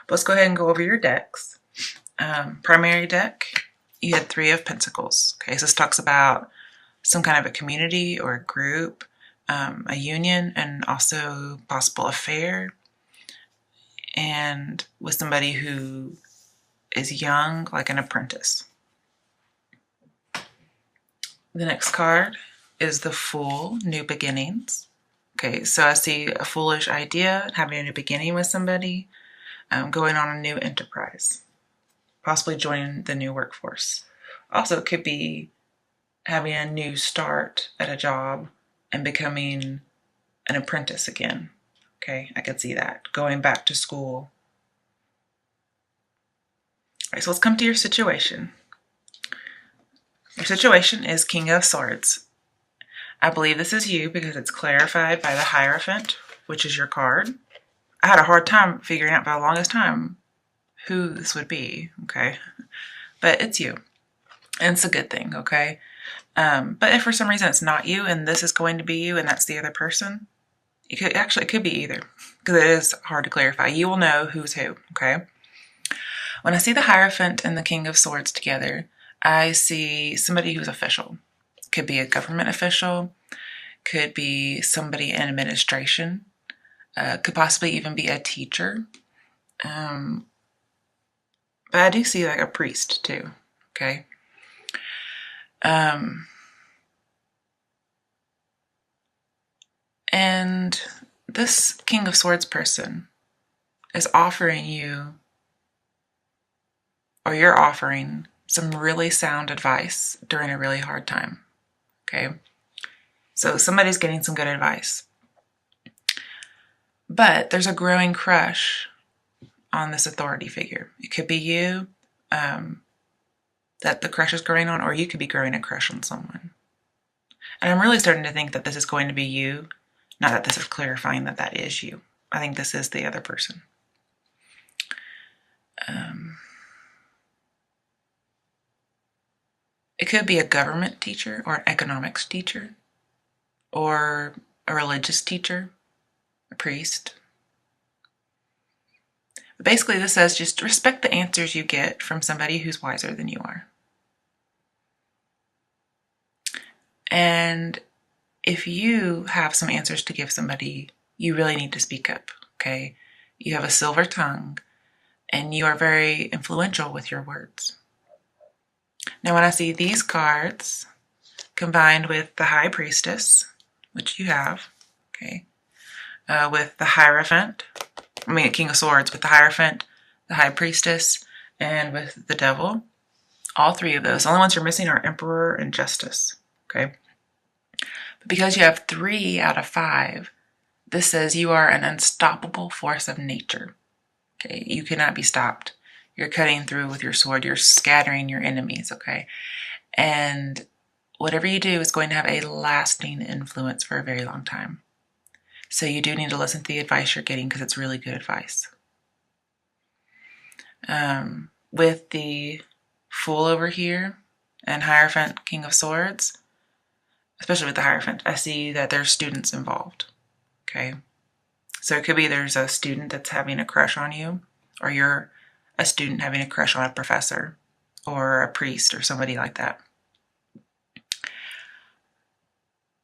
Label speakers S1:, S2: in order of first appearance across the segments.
S1: But let's go ahead and go over your decks. Primary deck, you had Three of Pentacles. Okay, so this talks about some kind of a community or a group, a union, and also possible affair, and with somebody who is young, like an apprentice. The next card is the Fool, New Beginnings. Okay, so I see a foolish idea, having a new beginning with somebody, going on a new enterprise, possibly joining the new workforce. Also, it could be having a new start at a job and becoming an apprentice again. Okay, I could see that. Going back to school. All right, so let's come to your situation. Your situation is King of Swords. I believe this is you because it's clarified by the Hierophant, which is your card. I had a hard time figuring out for the longest time who this would be, okay? But it's you. And it's a good thing, okay? But if for some reason it's not you and this is going to be you and that's the other person, it could be either, because it is hard to clarify. You will know who's who, okay? When I see the Hierophant and the King of Swords together, I see somebody who's official. Could be a government official, could be somebody in administration, could possibly even be a teacher. But I do see like a priest too, okay? And this King of Swords person is offering you, or you're offering, some really sound advice during a really hard time, okay? So somebody's getting some good advice. But there's a growing crush on this authority figure. It could be you that the crush is growing on, or you could be growing a crush on someone. And I'm really starting to think that this is going to be you, not that this is clarifying that that is you. I think this is the other person. It could be a government teacher or an economics teacher or a religious teacher, a priest. But basically this says just respect the answers you get from somebody who's wiser than you are. And if you have some answers to give somebody, you really need to speak up, okay? You have a silver tongue and you are very influential with your words. Now, when I see these cards combined with the High Priestess, which you have, okay, with the Hierophant, King of Swords, with the Hierophant, the High Priestess, and with the Devil, all three of those. The only ones you're missing are Emperor and Justice, okay? But because you have 3 out of 5, this says you are an unstoppable force of nature, okay? You cannot be stopped. You're cutting through with your sword. You're scattering your enemies, okay? And whatever you do is going to have a lasting influence for a very long time. So you do need to listen to the advice you're getting because it's really good advice. With the Fool over here and Hierophant, King of Swords, especially with the Hierophant, I see that there's students involved, okay? So it could be there's a student that's having a crush on you, or you're a student having a crush on a professor or a priest or somebody like that.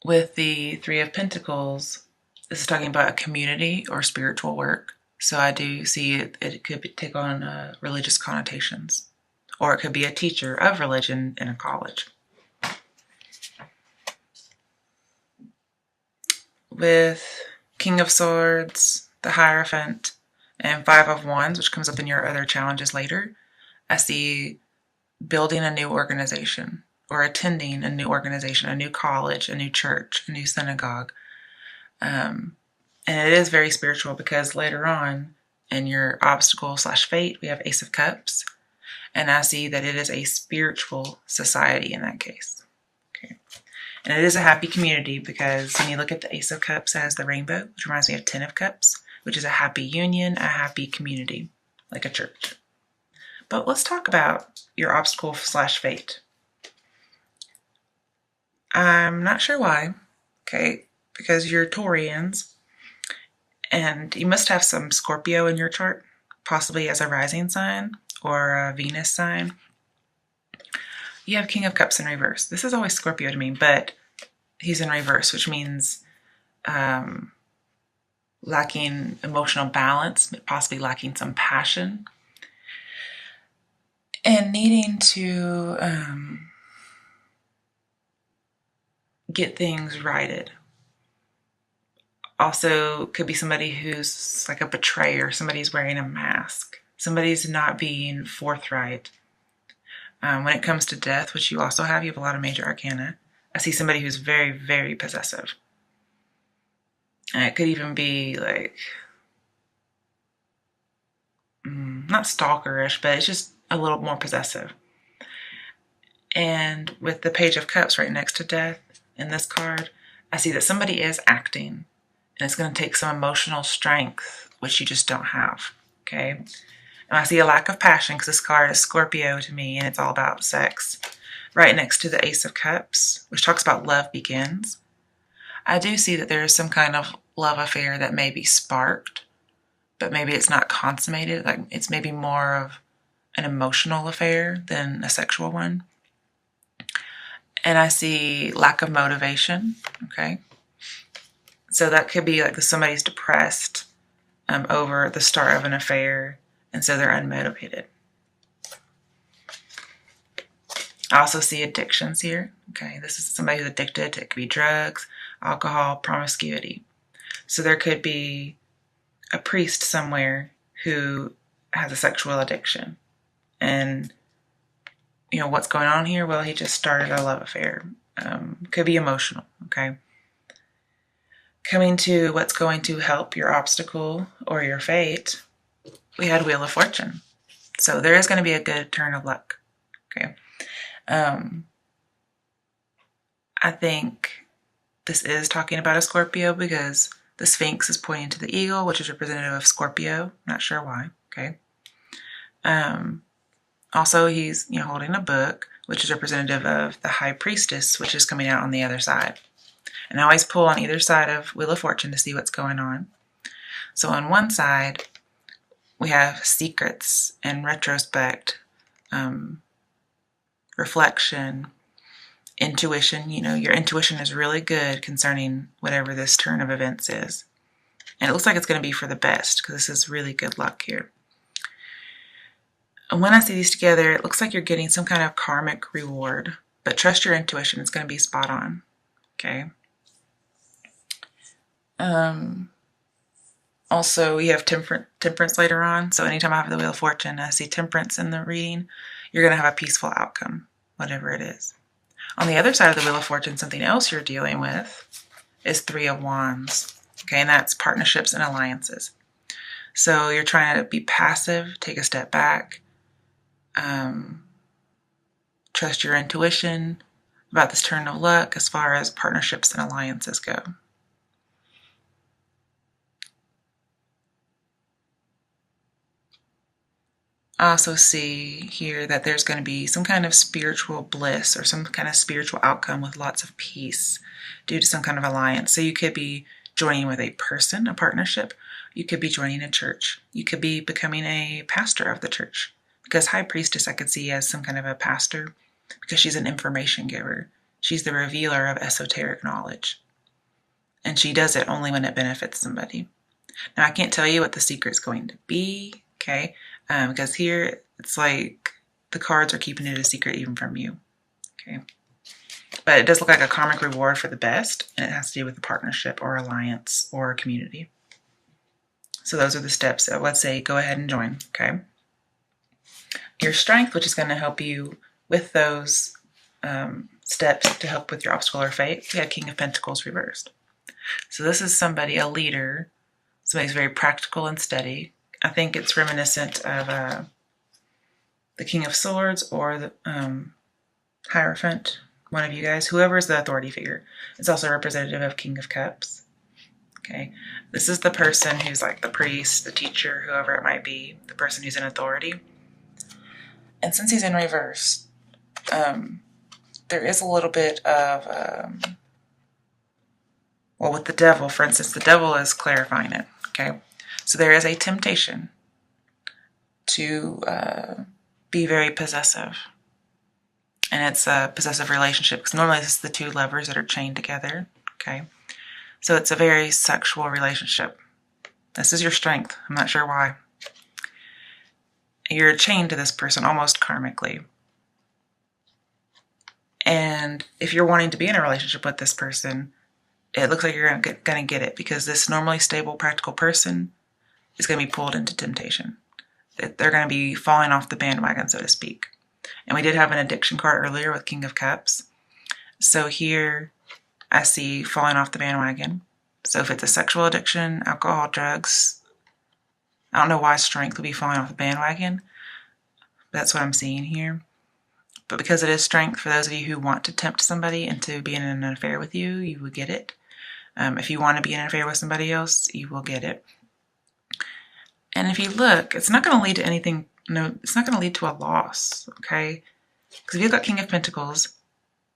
S1: With the Three of Pentacles, this is talking about a community or spiritual work. So I do see it could take on religious connotations, or it could be a teacher of religion in a college. With King of Swords, the Hierophant, and 5 of Wands, which comes up in your other challenges later, I see building a new organization or attending a new organization, a new college, a new church, a new synagogue. And it is very spiritual because later on in your obstacle/fate, we have Ace of Cups. And I see that it is a spiritual society in that case. Okay. And it is a happy community because when you look at the Ace of Cups as the rainbow, which reminds me of 10 of Cups, which is a happy union, a happy community, like a church. But let's talk about your obstacle/fate. I'm not sure why, okay, because you're Taurians, and you must have some Scorpio in your chart, possibly as a rising sign or a Venus sign. You have King of Cups in reverse. This is always Scorpio to me, but he's in reverse, which means lacking emotional balance, possibly lacking some passion, and needing to get things righted. Also, could be somebody who's like a betrayer. Somebody's wearing a mask. Somebody's not being forthright. When it comes to death, which you also have, you have a lot of major arcana. I see somebody who's very, very possessive. And it could even be like, not stalkerish, but it's just a little more possessive. And with the Page of Cups right next to death in this card, I see that somebody is acting. And it's going to take some emotional strength, which you just don't have, okay? And I see a lack of passion because this card is Scorpio to me, and it's all about sex. Right next to the Ace of Cups, which talks about love begins. I do see that there is some kind of love affair that may be sparked, but maybe it's not consummated. Like it's maybe more of an emotional affair than a sexual one. And I see lack of motivation, okay? So that could be like somebody's depressed over the start of an affair, and so they're unmotivated. I also see addictions here. Okay, this is somebody who's addicted. It could be drugs, alcohol, promiscuity. So there could be a priest somewhere who has a sexual addiction. And, you know, what's going on here? Well, he just started a love affair. Could be emotional, okay? Coming to what's going to help your obstacle or your fate, we had Wheel of Fortune. So there is going to be a good turn of luck, okay? I think this is talking about a Scorpio because the Sphinx is pointing to the eagle, which is representative of Scorpio. Not sure why, okay? Also, he's holding a book, which is representative of the High Priestess, which is coming out on the other side. And I always pull on either side of Wheel of Fortune to see what's going on. So on one side, we have secrets and retrospect, reflection, intuition. You know, your intuition is really good concerning whatever this turn of events is. And it looks like it's going to be for the best because this is really good luck here. And when I see these together, it looks like you're getting some kind of karmic reward. But trust your intuition. It's going to be spot on. Okay. Also, we have temperance later on. So anytime I have the Wheel of Fortune, I see temperance in the reading, you're going to have a peaceful outcome, whatever it is. On the other side of the Wheel of Fortune, something else you're dealing with is Three of Wands. Okay, and that's partnerships and alliances. So you're trying to be passive, take a step back, trust your intuition about this turn of luck as far as partnerships and alliances go. I also see here that there's going to be some kind of spiritual bliss or some kind of spiritual outcome with lots of peace due to some kind of alliance. So you could be joining with a person, a partnership. You could be joining a church. You could be becoming a pastor of the church. Because High Priestess I could see as some kind of a pastor because she's an information giver. She's the revealer of esoteric knowledge. And she does it only when it benefits somebody. Now, I can't tell you what the secret's going to be, okay? Because here, it's like the cards are keeping it a secret even from you, okay? But it does look like a karmic reward for the best, and it has to do with a partnership or alliance or a community. So those are the steps. So let's say go ahead and join, okay? Your strength, which is going to help you with those steps to help with your obstacle or fate, we had King of Pentacles reversed. So this is somebody, a leader, somebody who's very practical and steady. I think it's reminiscent of the King of Swords or the Hierophant, one of you guys, whoever is the authority figure. It's also representative of King of Cups. Okay, this is the person who's like the priest, the teacher, whoever it might be, the person who's in authority. And since he's in reverse, there is a little bit of, well, with the devil, for instance, the devil is clarifying it, okay? So there is a temptation to be very possessive. And it's a possessive relationship because normally this is the two lovers that are chained together. Okay. So it's a very sexual relationship. This is your strength. I'm not sure why. You're chained to this person almost karmically. And if you're wanting to be in a relationship with this person, it looks like you're going to get it because this normally stable, practical person is going to be pulled into temptation. They're going to be falling off the bandwagon, so to speak. And we did have an addiction card earlier with King of Cups. So here I see falling off the bandwagon. So if it's a sexual addiction, alcohol, drugs, I don't know why strength would be falling off the bandwagon. That's what I'm seeing here. But because it is strength, for those of you who want to tempt somebody into being in an affair with you, you will get it. If you want to be in an affair with somebody else, you will get it. And if you look, it's not going to lead to anything. No, it's not going to lead to a loss, okay? Because if you've got King of Pentacles,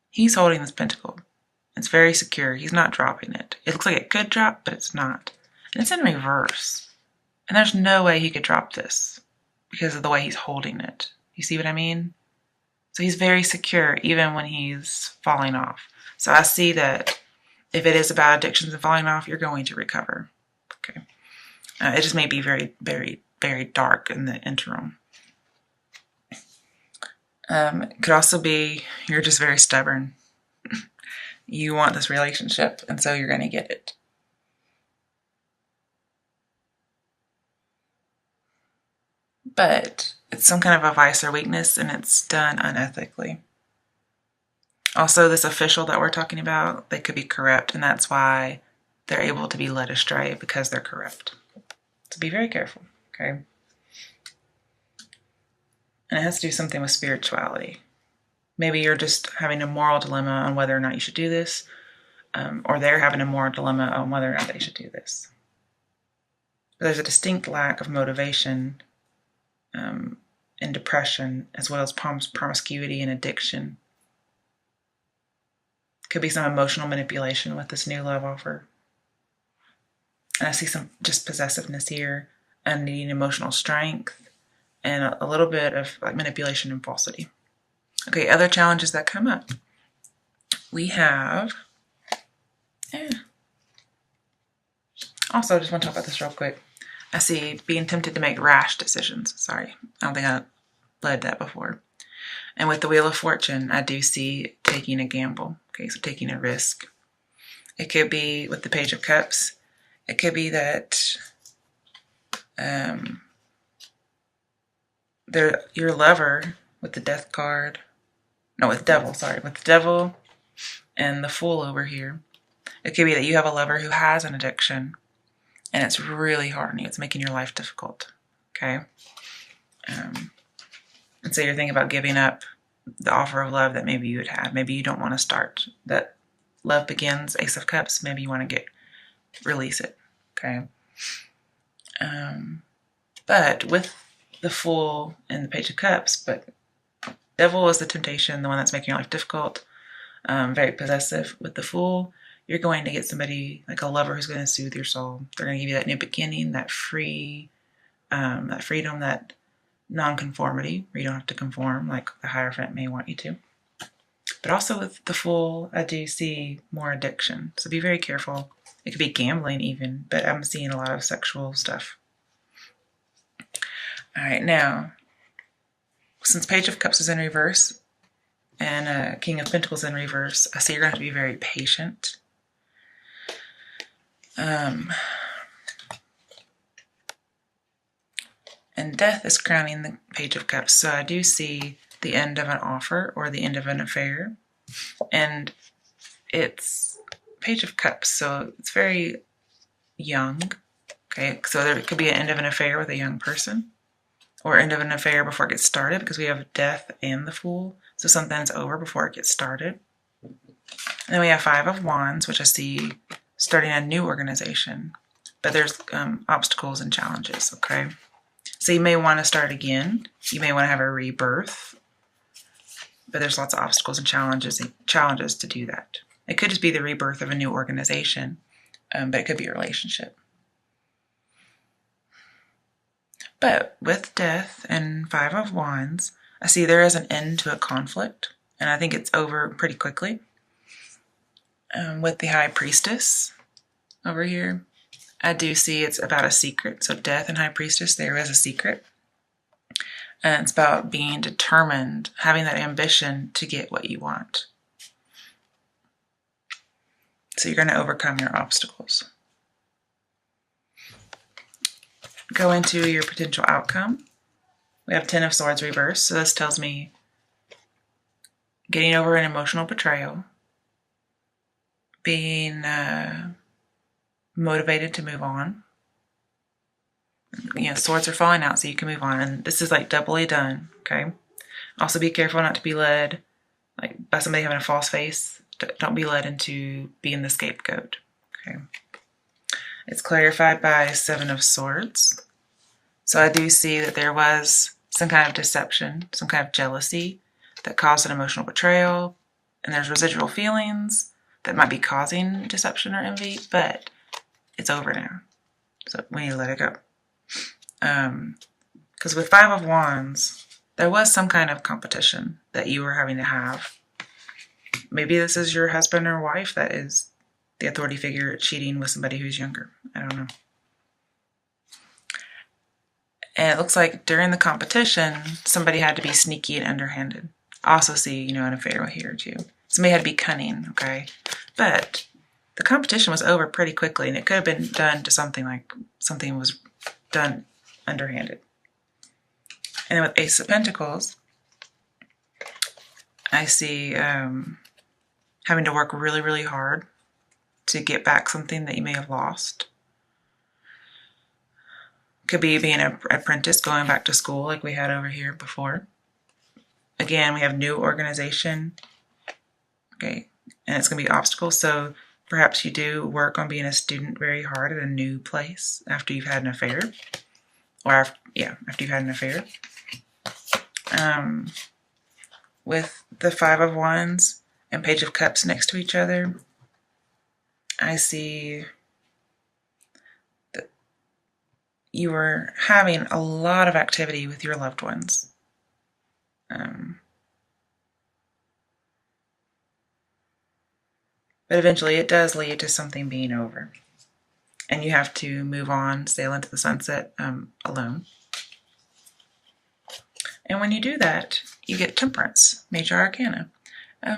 S1: he's holding this pentacle. It's very secure. He's not dropping it. It looks like it could drop, but it's not. And it's in reverse. And there's no way he could drop this because of the way he's holding it. You see what I mean? So he's very secure even when he's falling off. So I see that if it is about addictions and falling off, you're going to recover. Okay. It just may be very, very, very dark in the interim. It could also be you're just very stubborn. You want this relationship, and so you're going to get it. But it's some kind of a vice or weakness, and it's done unethically. Also, this official that we're talking about, they could be corrupt, and that's why they're able to be led astray, because they're corrupt. So be very careful, okay? And it has to do something with spirituality. Maybe you're just having a moral dilemma on whether or not you should do this, or they're having a moral dilemma on whether or not they should do this. But there's a distinct lack of motivation and depression, as well as promiscuity and addiction. Could be some emotional manipulation with this new love offer. And I see some just possessiveness here and needing emotional strength and a little bit of like manipulation and falsity. Okay, other challenges that come up. We have, also I just want to talk about this real quick. I see being tempted to make rash decisions. Sorry, I don't think I led that before. And with the Wheel of Fortune, I do see taking a gamble. Okay, so taking a risk. It could be with the Page of Cups. It could be that your lover with the Death card, no, with Devil, sorry, with the Devil and the Fool over here. It could be that you have a lover who has an addiction and it's really hard on you. It's making your life difficult, okay? And so you're thinking about giving up the offer of love that maybe you had had. Maybe you don't want to start. That love begins, Ace of Cups. Maybe you want to release it, okay? But with the Fool and the Page of Cups, but Devil is the temptation, the one that's making your life difficult, very possessive. With the Fool, you're going to get somebody like a lover who's going to soothe your soul. They're going to give you that new beginning, that freedom, that non-conformity, where you don't have to conform like the Hierophant may want you to. But also with the Fool, I do see more addiction. So be very careful. It could be gambling even, but I'm seeing a lot of sexual stuff. All right, now, since Page of Cups is in reverse and King of Pentacles in reverse, I see you're going to have to be very patient. And Death is crowning the Page of Cups. So I do see the end of an offer or the end of an affair. And it's Page of Cups, so it's very young. Okay, so there could be an end of an affair with a young person, or end of an affair before it gets started, because we have Death and the Fool. So something's over before it gets started. And then we have Five of Wands, which I see starting a new organization. But there's obstacles and challenges, okay? So you may want to start again. You may want to have a rebirth. But there's lots of obstacles and challenges to do that. It could just be the rebirth of a new organization, but it could be a relationship. But with Death and Five of Wands, I see there is an end to a conflict, and I think it's over pretty quickly. With the High Priestess over here, I do see it's about a secret. So Death and High Priestess, there is a secret. And it's about being determined, having that ambition to get what you want. So you're going to overcome your obstacles. Go into your potential outcome. We have Ten of Swords reversed. So this tells me getting over an emotional betrayal, being motivated to move on. Swords are falling out so you can move on. And this is like doubly done, okay? Also be careful not to be led by somebody having a false face. Don't be led into being the scapegoat, okay? It's clarified by Seven of Swords. So I do see that there was some kind of deception, some kind of jealousy that caused an emotional betrayal. And there's residual feelings that might be causing deception or envy, but it's over now. So we need to let it go. Because with Five of Wands, there was some kind of competition that you were having to have. Maybe this is your husband or wife that is the authority figure cheating with somebody who's younger. I don't know. And it looks like during the competition, somebody had to be sneaky and underhanded. I also see, an affair here too. Somebody had to be cunning, okay? But the competition was over pretty quickly, and it could have been done to something was done underhanded. And then with Ace of Pentacles, I see having to work really, really hard to get back something that you may have lost. Could be being an apprentice, going back to school like we had over here before. Again, we have new organization. Okay, and it's going to be obstacles. So perhaps you do work on being a student very hard at a new place after you've had an affair. After you've had an affair. With the Five of Wands and Page of Cups next to each other, I see that you were having a lot of activity with your loved ones. But eventually it does lead to something being over. And you have to move on, sail into the sunset alone. And when you do that, you get Temperance, Major Arcana.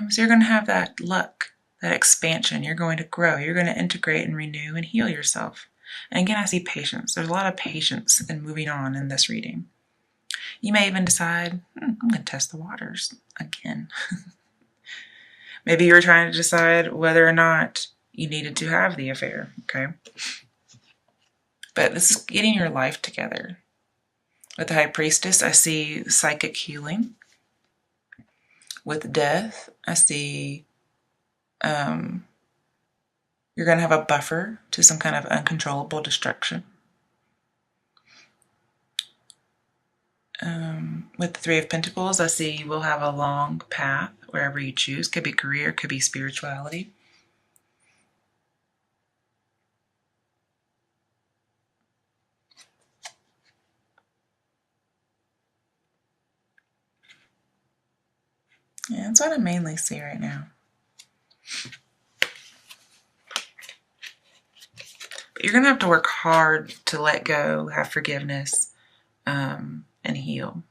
S1: So you're going to have that luck, that expansion. You're going to grow. You're going to integrate and renew and heal yourself. And again, I see patience. There's a lot of patience in moving on in this reading. You may even decide, I'm going to test the waters again. Maybe you were trying to decide whether or not you needed to have the affair, okay? But this is getting your life together. With the High Priestess, I see psychic healing. With Death, I see you're going to have a buffer to some kind of uncontrollable destruction. With the Three of Pentacles, I see you will have a long path wherever you choose. Could be career, could be spirituality. Yeah, that's what I mainly see right now. But you're going to have to work hard to let go, have forgiveness, and heal.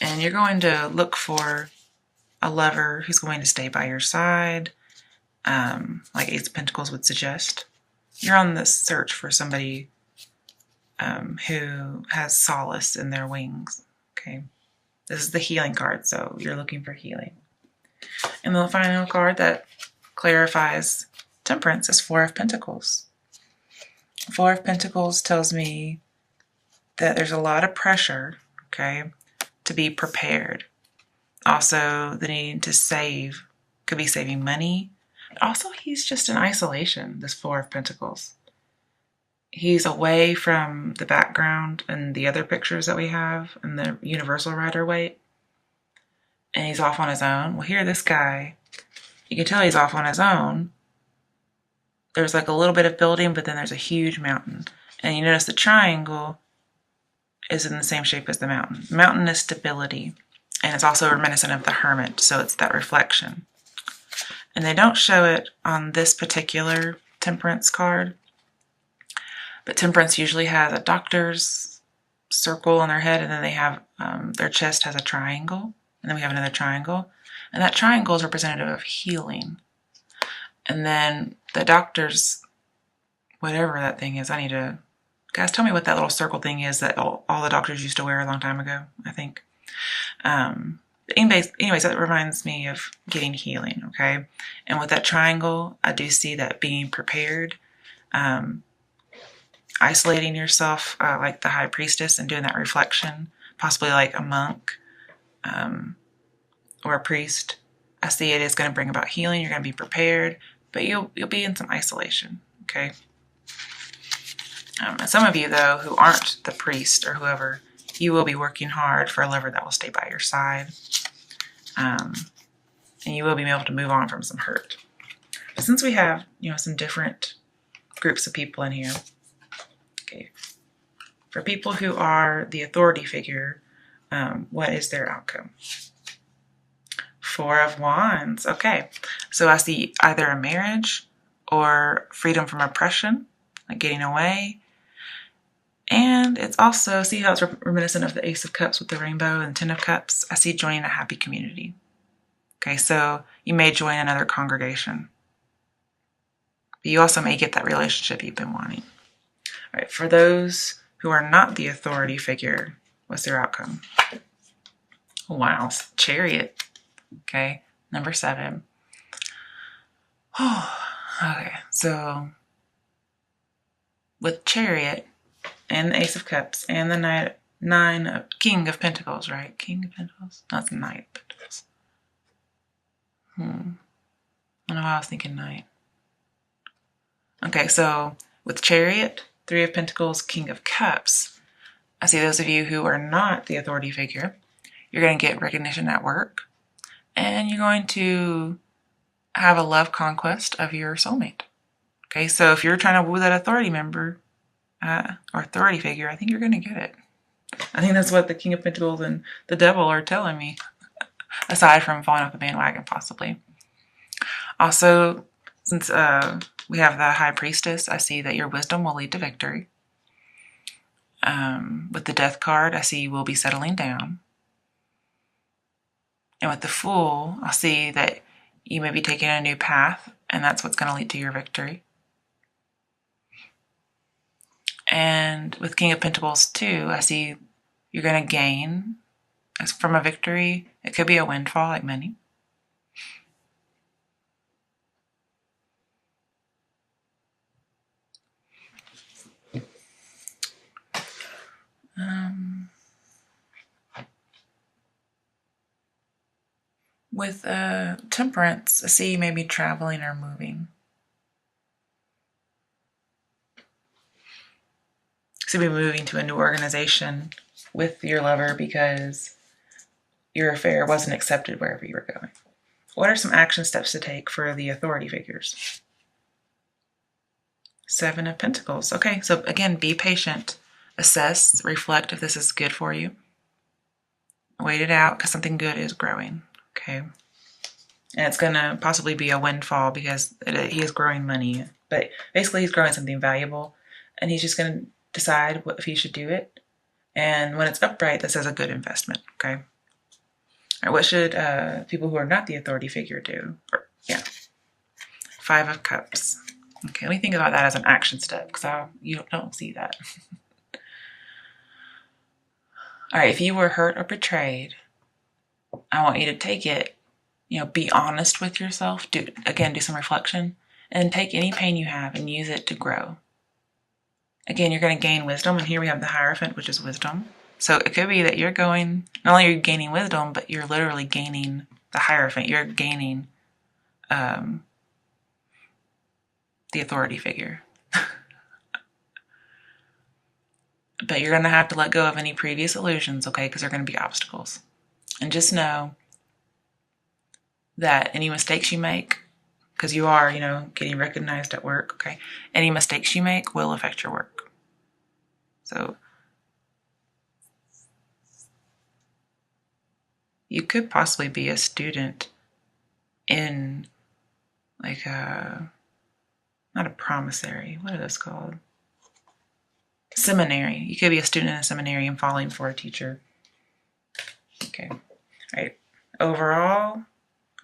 S1: And you're going to look for a lover who's going to stay by your side, like Ace of Pentacles would suggest. You're on the search for somebody who has solace in their wings. Okay, this is the healing card, so you're looking for healing. And the final card that clarifies Temperance is Four of Pentacles. Four of Pentacles tells me that there's a lot of pressure, okay, to be prepared. Also, the need to save, could be saving money. But also, he's just in isolation, this Four of Pentacles. He's away from the background and the other pictures that we have and the Universal Rider-Waite. And he's off on his own. Well, here, this guy, you can tell he's off on his own. there's like a little bit of building, but then there's a huge mountain. And you notice the triangle is in the same shape as the mountain. The mountain is stability, and it's also reminiscent of the hermit, so it's that reflection. And they don't show it on this particular temperance card, but temperance usually has a doctor's circle on their head, and then they have their chest has a triangle, and then we have another triangle, and that triangle is representative of healing. And then the doctor's, whatever that thing is, I need to, guys, tell me what that little circle thing is that all the doctors used to wear a long time ago, I think. Anyways, that reminds me of getting healing, okay? And with that triangle, I do see that being prepared, isolating yourself like the high priestess and doing that reflection, possibly like a monk or a priest. I see it is going to bring about healing. You're going to be prepared, but you'll be in some isolation, okay? And some of you, though, who aren't the priest or whoever, you will be working hard for a lover that will stay by your side. And you will be able to move on from some hurt. But since we have, some different groups of people in here, okay, for people who are the authority figure, what is their outcome? 4 of Wands. Okay, so I see either a marriage or freedom from oppression, like getting away. And it's also, see how it's reminiscent of the Ace of Cups with the rainbow and 10 of Cups? I see joining a happy community. Okay, so you may join another congregation. But you also may get that relationship you've been wanting. All right, for those who are not the authority figure, what's their outcome? Wow, Chariot. Okay, number 7. Oh, okay, so with Chariot and the Ace of Cups and the King of Pentacles, right? King of Pentacles? That's the Knight of Pentacles. I don't know why I was thinking Knight. Okay, so with Chariot, 3 of Pentacles, King of Cups, I see those of you who are not the authority figure, you're going to get recognition at work, and you're going to have a love conquest of your soulmate. Okay, so if you're trying to woo that authority member or authority figure, I think you're going to get it. I think that's what the King of Pentacles and the Devil are telling me, aside from falling off the bandwagon, possibly. Also, since we have the High Priestess, I see that your wisdom will lead to victory. With the Death card, I see you will be settling down. And with the Fool, I'll see that you may be taking a new path, and that's what's going to lead to your victory. And with King of Pentacles too, I see you're going to gain from a victory. It could be a windfall, like money. With Temperance, I see you may be traveling or moving. So you'll be moving to a new organization with your lover because your affair wasn't accepted wherever you were going. What are some action steps to take for the authority figures? 7 of Pentacles. Okay, so again, be patient. Assess, reflect if this is good for you. Wait it out because something good is growing. Okay. And it's going to possibly be a windfall because he is growing money. But basically he's growing something valuable. And he's just going to decide if he should do it. And when it's upright, this is a good investment. Okay. All right, what should people who are not the authority figure do? 5 of Cups. Okay, let me think about that as an action step because you don't see that. All right, if you were hurt or betrayed, I want you to take it, be honest with yourself. Do some reflection and take any pain you have and use it to grow. Again, you're going to gain wisdom, and here we have the Hierophant, which is wisdom. So it could be that not only are you gaining wisdom, but you're literally gaining the Hierophant. You're gaining the authority figure. But you're going to have to let go of any previous illusions, okay? Because they're going to be obstacles. And just know that any mistakes you make, because you are, getting recognized at work, okay? Any mistakes you make will affect your work. So you could possibly be a student in like not a promissory, what are those called? Seminary. You could be a student in a seminary and falling for a teacher. Okay. All right. Overall,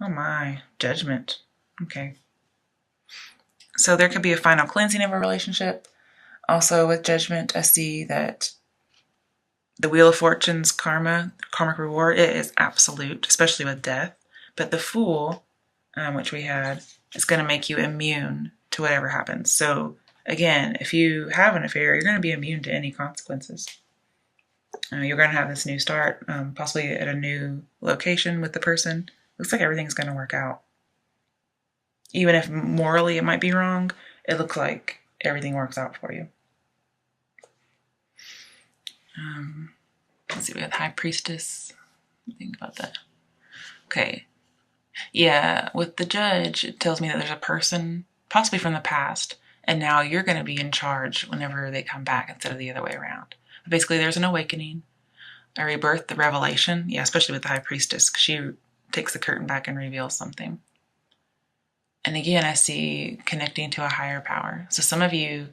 S1: oh my, judgment. Okay. So there could be a final cleansing of a relationship. Also with judgment, I see that the Wheel of Fortune's karmic reward, it is absolute, especially with death. But the Fool, which we had, is going to make you immune to whatever happens. So again, if you have an affair, you're going to be immune to any consequences. You're going to have this new start, possibly at a new location with the person. Looks like everything's going to work out. Even if morally it might be wrong, it looks like everything works out for you. Let's see, we have the High Priestess. Think about that. Okay. Yeah, with the Judge, it tells me that there's a person, possibly from the past, and now you're going to be in charge whenever they come back instead of the other way around. But basically, there's an awakening, a rebirth, the revelation. Yeah, especially with the High Priestess, because she takes the curtain back and reveals something. And again, I see connecting to a higher power. So some of you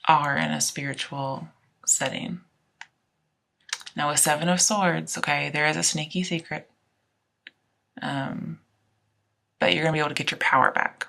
S1: are in a spiritual setting. Now with Seven of Swords, okay, there is a sneaky secret. But you're going to be able to get your power back.